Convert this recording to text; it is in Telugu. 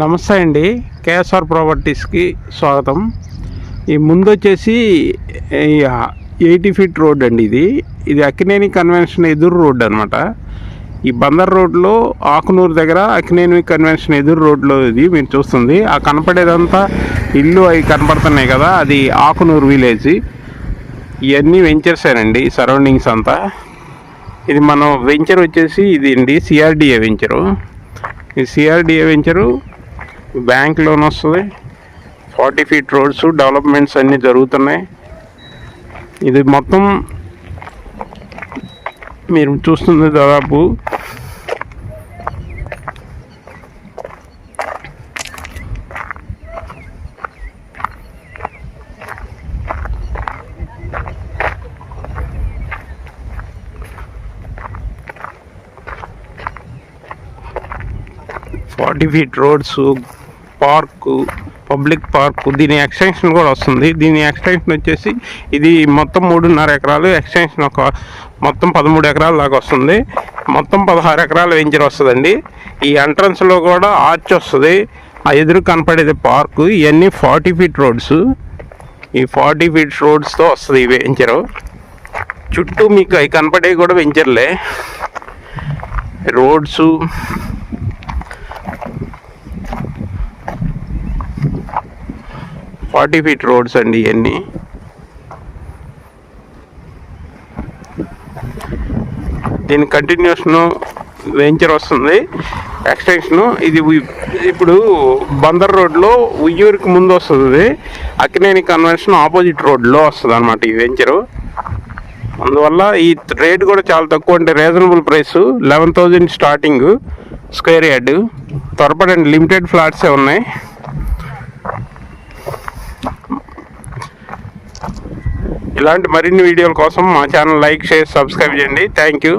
నమస్తే అండి, కేఎస్ఆర్ ప్రాపర్టీస్కి స్వాగతం. ఈ ముందు వచ్చేసి 80 ఫీట్ రోడ్ అండి. ఇది అక్కినేని కన్వెన్షన్ ఎదురు రోడ్ అనమాట. ఈ బందర్ రోడ్లో ఆకునూరు దగ్గర అక్కినేని కన్వెన్షన్ ఎదురు రోడ్లో ఇది మీరు చూస్తుంది. ఆ కనపడేదంతా ఇల్లు అవి కనపడుతున్నాయి కదా, అది ఆకునూరు విలేజ్. ఇవన్నీ వెంచర్సేనండి, సరౌండింగ్స్ అంతా. ఇది మనం వెంచర్ వచ్చేసి ఇది అండి సిఆర్డిఏ వెంచరు. ఈ సిఆర్డిఏ వెంచరు బ్యాంక్ లోన్ వస్తుంది. 40 ఫీట్ రోడ్స్, డెవలప్మెంట్స్ అన్నీ జరుగుతున్నాయి. ఇది మొత్తం మీరు చూస్తుంది దాదాపు 40 feet roads, park, public park. దీని ఎక్స్టెన్షన్ కూడా వస్తుంది. దీని ఎక్స్టెన్షన్ వచ్చేసి ఇది మొత్తం 3.5 ఎకరాలు, ఎక్స్టెన్షన్ ఒక మొత్తం 13 ఎకరాల దాకా వస్తుంది. మొత్తం 16 ఎకరాల వెంచర్ వస్తుందండి. ఈ ఎంట్రన్స్లో కూడా ఆర్చ్ వస్తుంది. ఆ ఎదురు కనపడేది పార్కు. ఇవన్నీ 40 ఫీట్ రోడ్స్. ఈ 40 ఫీట్ రోడ్స్తో వస్తుంది ఈ వెంచరు. చుట్టూ మీకు అవి కనపడేవి కూడా వెంచర్లే. రోడ్సు, ఫార్టీ ఫీట్ రోడ్స్ అండి ఇవన్నీ. దీని కంటిన్యూషను వెంచర్ వస్తుంది, ఎక్స్టెన్షను. ఇది ఇప్పుడు బందర్ రోడ్లో ఉయ్యూరుకి ముందు వస్తుంది. అక్కినేని కన్వెన్షన్ ఆపోజిట్ రోడ్లో వస్తుంది అనమాట ఈ వెంచరు. అందువల్ల ఈ రేట్ కూడా చాలా తక్కువ, అంటే reasonable price. 11,000 starting square yard. త్వరపడండి, లిమిటెడ్ ఫ్లాట్సే ఉన్నాయి. ఇలాంటి మరిన్ని వీడియోల కోసం మా ఛానల్ లైక్, షేర్, సబ్స్క్రైబ్ చేయండి. Thank you.